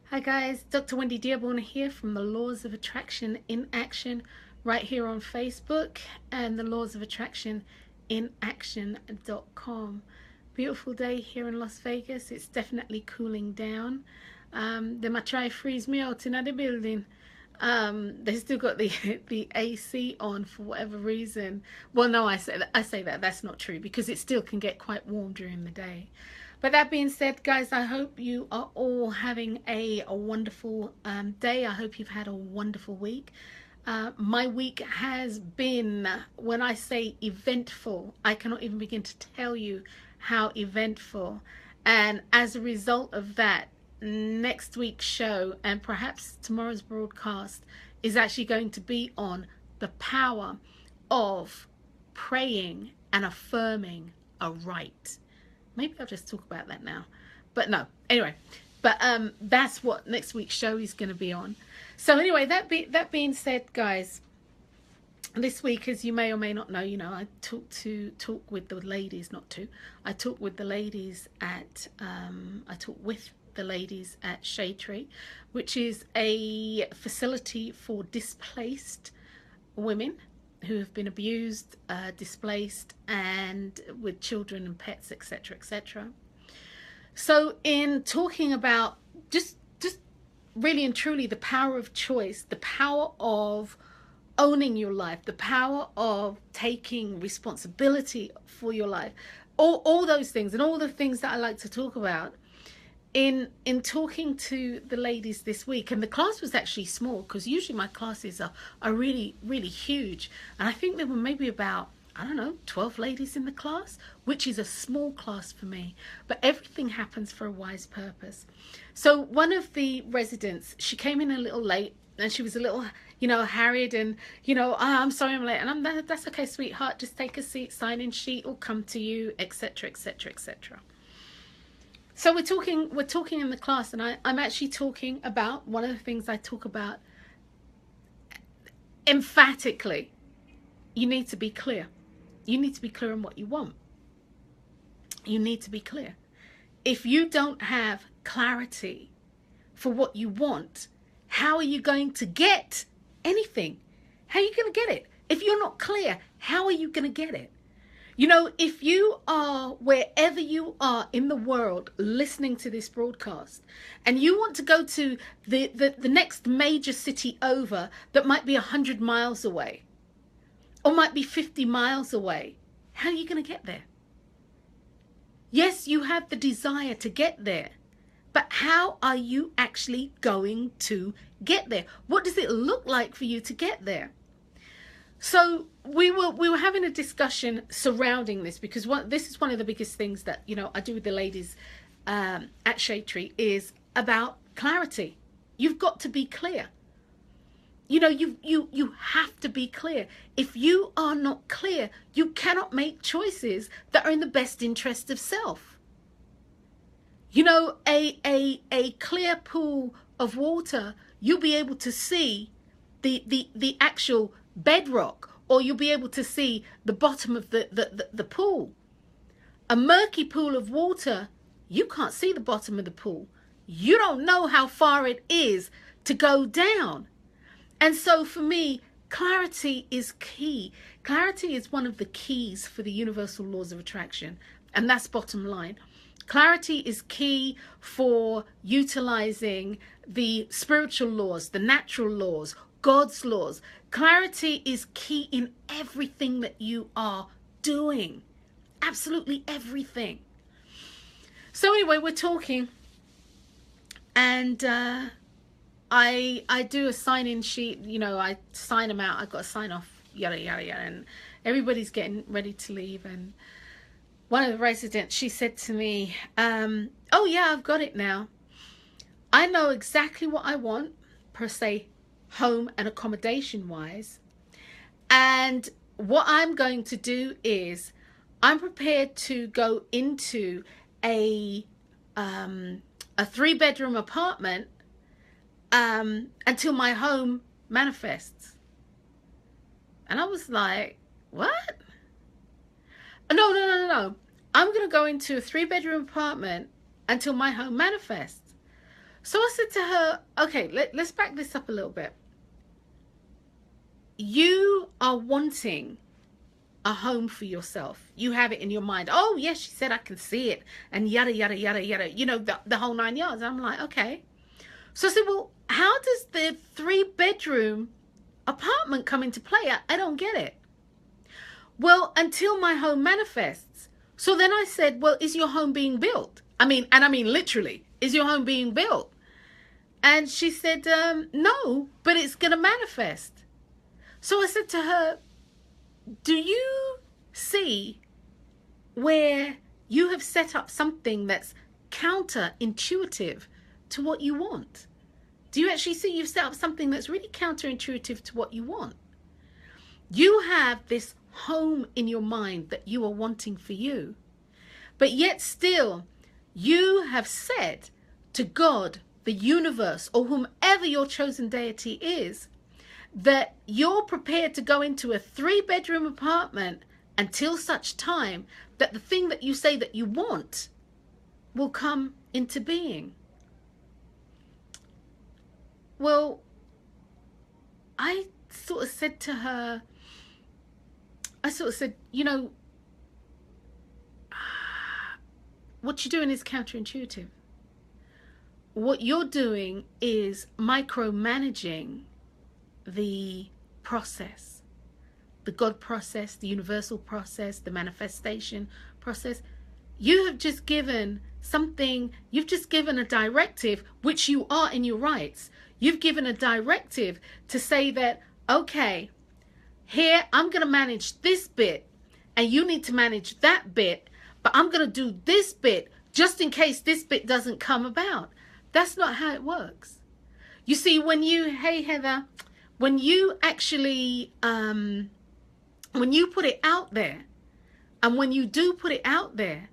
Hi guys, Dr. Wendy Dearborn here from the Laws of Attraction in Action right here on Facebook and the Laws of Attraction in Action.com. Beautiful day here in Las Vegas. It's definitely cooling down. They might try freeze me out in the building. They still got the the AC on for whatever reason. Well, no, I say that that's not true because it still can get quite warm during the day. But that being said, guys, I hope you are all having a wonderful day. I hope you've had a wonderful week. My week has been, when I say eventful, I cannot even begin to tell you how eventful. And as a result of that, next week's show and perhaps tomorrow's broadcast is actually going to be on the power of praying and affirming a right. Maybe I'll just talk about that now, but no, anyway, but that's what next week's show is going to be on. So anyway, that being said, guys, this week, as you may or may not know, I talk with the ladies, I talk with the ladies at Shade Tree, which is a facility for displaced women who have been abused, displaced, and with children and pets, etc., etc. So in talking about just really and truly the power of choice, the power of owning your life, the power of taking responsibility for your life, all those things and all the things that I like to talk about, in talking to the ladies this week, and the class was actually small because usually my classes are really, really huge, and I think there were maybe about, I don't know, 12 ladies in the class, which is a small class for me, but everything happens for a wise purpose. So one of the residents, she came in a little late and she was a little, harried, and, I'm sorry I'm late, and that's okay, sweetheart, just take a seat, sign-in sheet will come to you, etc., etc., etc. So we're talking in the class, and I'm actually talking about one of the things I talk about emphatically. You need to be clear. You need to be clear on what you want. You need to be clear. If you don't have clarity for what you want, how are you going to get anything? How are you going to get it? If you're not clear, how are you going to get it? If you are wherever you are in the world listening to this broadcast and you want to go to the next major city over that might be 100 miles away or might be 50 miles away, how are you going to get there? Yes, you have the desire to get there, but how are you actually going to get there? What does it look like for you to get there? So we were having a discussion surrounding this, because this is one of the biggest things that I do with the ladies at Shade Tree, is about clarity. You've got to be clear. You have to be clear. If you are not clear, you cannot make choices that are in the best interest of self. A clear pool of water, you'll be able to see the actual bedrock, or you'll be able to see the bottom of the pool. A murky pool of water, you can't see the bottom of the pool. You don't know how far it is to go down. And so for me, clarity is key. Clarity is one of the keys for the universal laws of attraction, and that's bottom line. Clarity is key for utilizing the spiritual laws, the natural laws, God's laws. Clarity is key in everything that you are doing. Absolutely everything. So anyway, we're talking, and I do a sign-in sheet. I sign them out. I've got to sign off, yada, yada, yada. And everybody's getting ready to leave. And one of the residents, she said to me, oh yeah, I've got it now. I know exactly what I want, per se, home and accommodation wise, and what I'm going to do is I'm prepared to go into a 3-bedroom apartment until my home manifests. And I was like, what? No. I'm going to go into a 3-bedroom apartment until my home manifests. So I said to her, okay, let's back this up a little bit. You are wanting a home for yourself. You have it in your mind. Oh, yes, she said I can see it. And yada, yada, yada, yada. You know, the whole 9 yards. I'm like, okay. So I said, well, how does the 3-bedroom apartment come into play? I don't get it. Well, until my home manifests. So then I said, well, is your home being built? I mean literally, is your home being built? And she said, no, but it's going to manifest. So I said to her, do you see where you have set up something that's counterintuitive to what you want? Do you actually see you've set up something that's really counterintuitive to what you want? You have this home in your mind that you are wanting for you, but yet still you have said to God, the universe, or whomever your chosen deity is, that you're prepared to go into a 3-bedroom apartment until such time that the thing that you say that you want will come into being. Well, I sort of said to her, you know, what you're doing is counterintuitive. What you're doing is micromanaging the process, the God process, the universal process, the manifestation process. You have just given something, you've just given a directive, which you are in your rights. You've given a directive to say that, okay, here I'm going to manage this bit and you need to manage that bit, but I'm going to do this bit just in case this bit doesn't come about. That's not how it works. You see, when you, hey Heather, when you actually, when you put it out there, and when you do put it out there,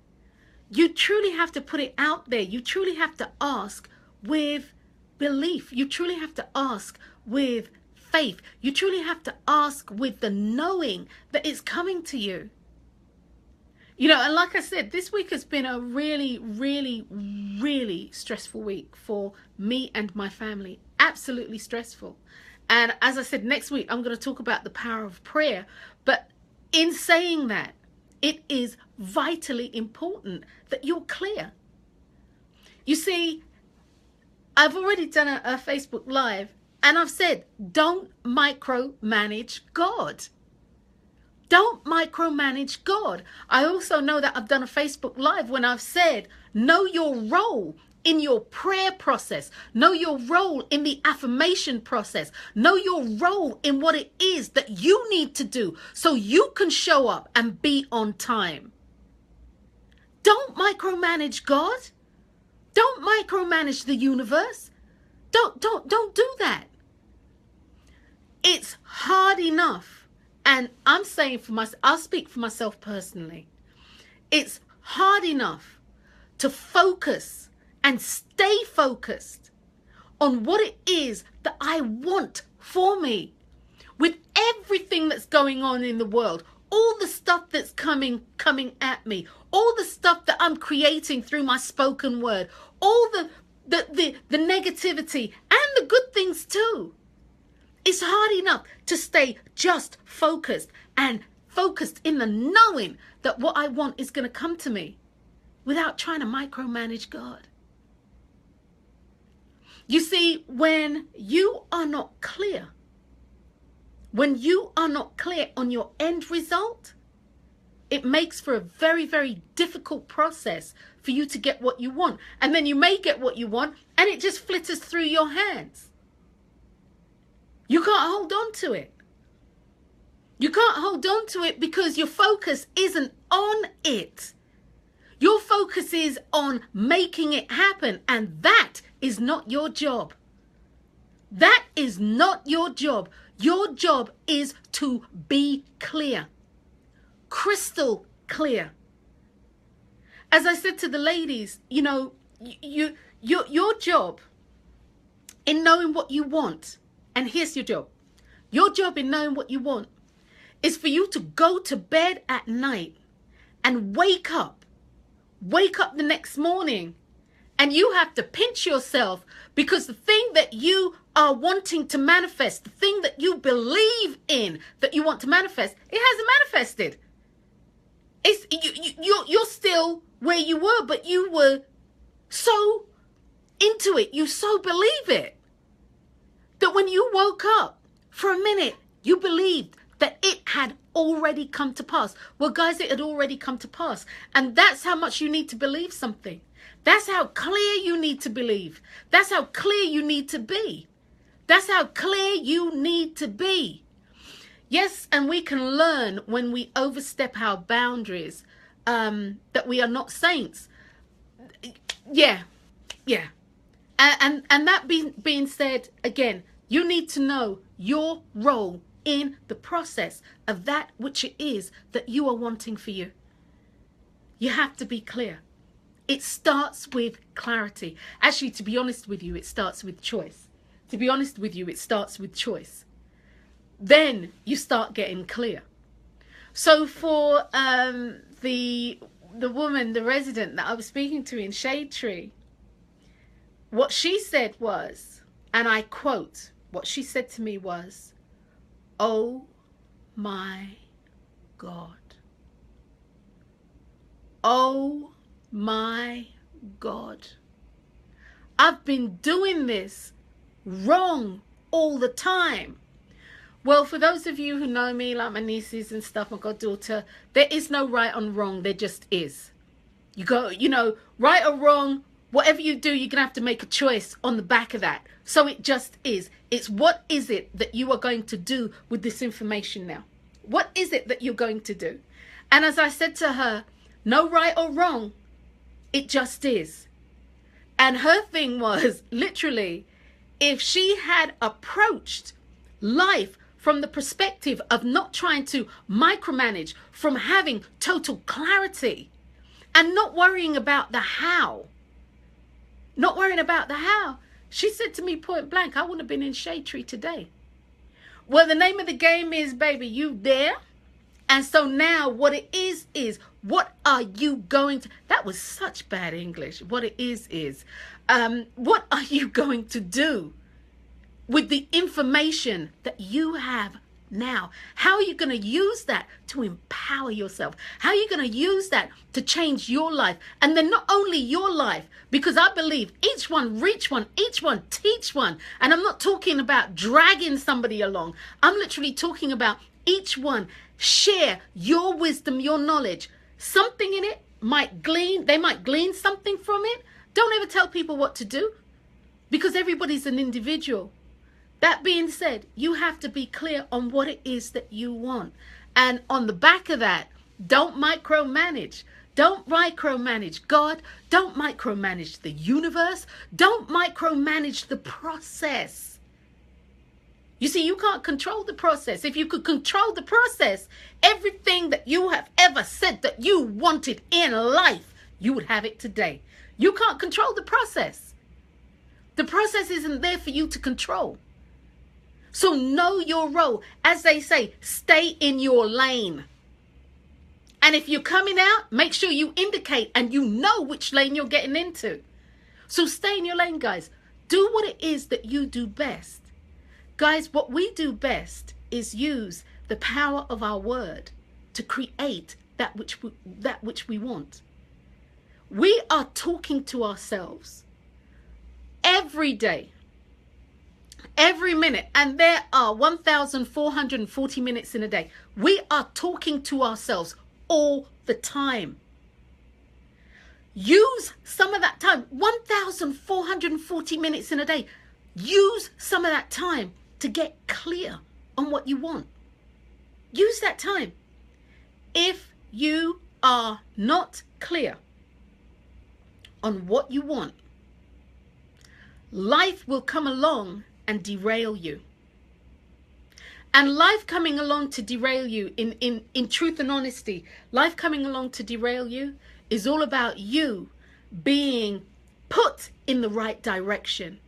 you truly have to put it out there. You truly have to ask with belief. You truly have to ask with faith. You truly have to ask with the knowing that it's coming to you. You know, and like I said, this week has been a really, really, really stressful week for me and my family. Absolutely stressful. And as I said, next week, I'm going to talk about the power of prayer. But in saying that, it is vitally important that you're clear. You see, I've already done a Facebook Live, and I've said, don't micromanage God. Don't micromanage God. I also know that I've done a Facebook Live when I've said, know your role in your prayer process. Know your role in the affirmation process. Know your role in what it is that you need to do so you can show up and be on time. Don't micromanage God. Don't micromanage the universe. Don't do that. It's hard enough. And I'm saying for myself, I'll speak for myself personally. It's hard enough to focus and stay focused on what it is that I want for me. With everything that's going on in the world, all the stuff that's coming at me, all the stuff that I'm creating through my spoken word, all the negativity and the good things too. It's hard enough to stay just focused and focused in the knowing that what I want is going to come to me without trying to micromanage God. You see, when you are not clear, when you are not clear on your end result, it makes for a very, very difficult process for you to get what you want. And then you may get what you want and it just flitters through your hands. You can't hold on to it. You can't hold on to it because your focus isn't on it. Your focus is on making it happen, and that is not your job. That is not your job. Your job is to be clear. Crystal clear. As I said to the ladies, you know, your job in knowing what you want, and here's your job. Your job in knowing what you want is for you to go to bed at night and wake up the next morning And you have to pinch yourself, because the thing that you are wanting to manifest, the thing that you believe in that you want to manifest, it hasn't manifested. You're still where you were, but you were so into it, you so believe it, that when you woke up for a minute, you believed that it had already come to pass. Well, guys, it had already come to pass. And that's how much you need to believe something. That's how clear you need to believe. That's how clear you need to be. That's how clear you need to be. Yes, and we can learn when we overstep our boundaries that we are not saints. Yeah. And that being said, again, you need to know your role in the process of that which it is that you are wanting for you. You have to be clear. It starts with clarity. Actually, to be honest with you, it starts with choice. To be honest with you, it starts with choice. Then you start getting clear. So for the woman, the resident that I was speaking to in Shade Tree, what she said was, and I quote, what she said to me was, "Oh my God. Oh my God. I've been doing this wrong all the time." Well, for those of you who know me, like my nieces and stuff, my goddaughter, there is no right and wrong. There just is. You go, right or wrong, whatever you do, you're going to have to make a choice on the back of that. So it just is. It's what is it that you are going to do with this information now? What is it that you're going to do? And as I said to her, no right or wrong. It just is. And her thing was literally, if she had approached life from the perspective of not trying to micromanage, from having total clarity and not worrying about the how, she said to me point blank, I wouldn't have been in Shade Tree today. Well, the name of the game is, baby, you there. And so now what it is what are you going to, that was such bad English. What it is, what are you going to do with the information that you have now? How are you going to use that to empower yourself? How are you going to use that to change your life? And then not only your life, because I believe each one reach one, each one teach one. And I'm not talking about dragging somebody along. I'm literally talking about each one share your wisdom, your knowledge. Something in it they might glean something from it. Don't ever tell people what to do, because everybody's an individual. That being said, you have to be clear on what it is that you want. And on the back of that, don't micromanage. Don't micromanage God. Don't micromanage the universe. Don't micromanage the process. You see, you can't control the process. If you could control the process, everything that you have ever said that you wanted in life, you would have it today. You can't control the process. The process isn't there for you to control. So know your role. As they say, stay in your lane. And if you're coming out, make sure you indicate and you know which lane you're getting into. So stay in your lane, guys. Do what it is that you do best. Guys, what we do best is use the power of our word to create that which we want. We are talking to ourselves every day, every minute, and there are 1,440 minutes in a day. We are talking to ourselves all the time. Use some of that time, 1,440 minutes in a day. Use some of that time to get clear on what you want. Use that time. If you are not clear on what you want, life will come along and derail you. And life coming along to derail you, in truth and honesty, life coming along to derail you is all about you being put in the right direction.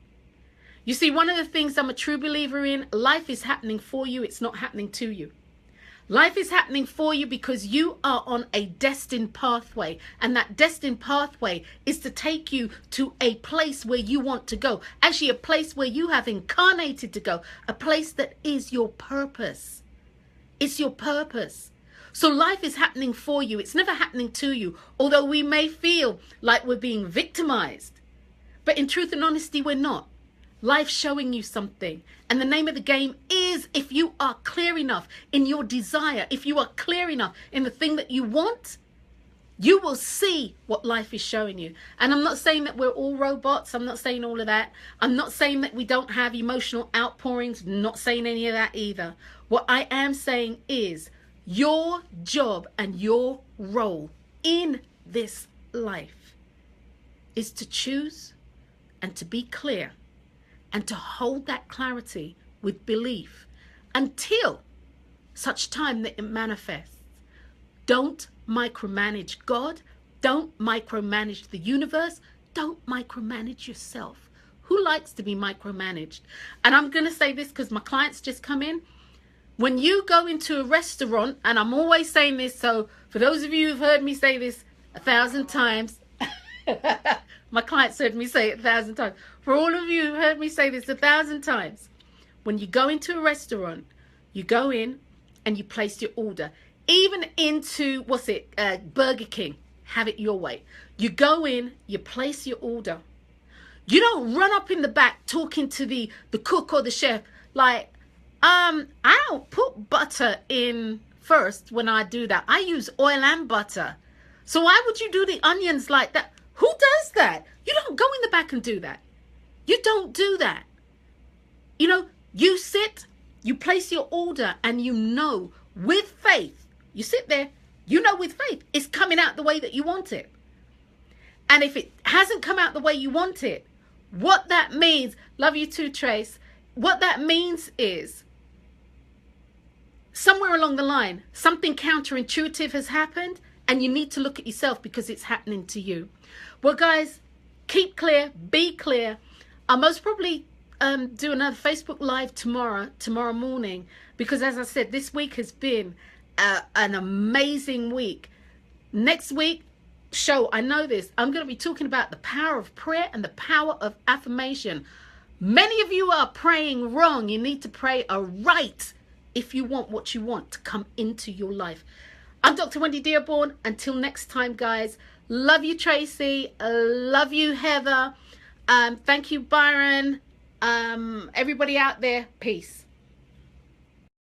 You see, one of the things I'm a true believer in, life is happening for you. It's not happening to you. Life is happening for you because you are on a destined pathway. And that destined pathway is to take you to a place where you want to go. Actually, a place where you have incarnated to go. A place that is your purpose. It's your purpose. So life is happening for you. It's never happening to you. Although we may feel like we're being victimized. But in truth and honesty, we're not. Life's showing you something. And the name of the game is, if you are clear enough in your desire, if you are clear enough in the thing that you want, you will see what life is showing you. And I'm not saying that we're all robots. I'm not saying all of that. I'm not saying that we don't have emotional outpourings. Not saying any of that either. What I am saying is your job and your role in this life is to choose and to be clear and to hold that clarity with belief until such time that it manifests. Don't micromanage God. Don't micromanage the universe. Don't micromanage yourself. Who likes to be micromanaged? And I'm going to say this because my clients just come in. When you go into a restaurant, and I'm always saying this, so for those of you who've heard me say this 1,000 times, my clients heard me say it 1,000 times. For all of you who heard me say this 1,000 times, when you go into a restaurant, you go in and you place your order. Even into, Burger King, have it your way. You go in, you place your order. You don't run up in the back talking to the cook or the chef like, I don't put butter in first when I do that. I use oil and butter. So why would you do the onions like that? Who does that? You don't go in the back and do that. You don't do that. You know, you sit, you place your order, and you know with faith, you sit there, you know with faith, it's coming out the way that you want it. And if it hasn't come out the way you want it, what that means, love you too, Trace, what that means is somewhere along the line, something counterintuitive has happened, and you need to look at yourself because it's happening to you. Well, guys, keep clear, be clear. I'll most probably do another Facebook Live tomorrow morning, because as I said, this week has been an amazing week. Next week show, I know this, I'm going to be talking about the power of prayer and the power of affirmation. Many of you are praying wrong. You need to pray right if you want what you want to come into your life. I'm Dr. Wendy Dearborn. Until next time, guys. Love you, Tracy. Love you, Heather. Thank you, Byron. Everybody out there, peace.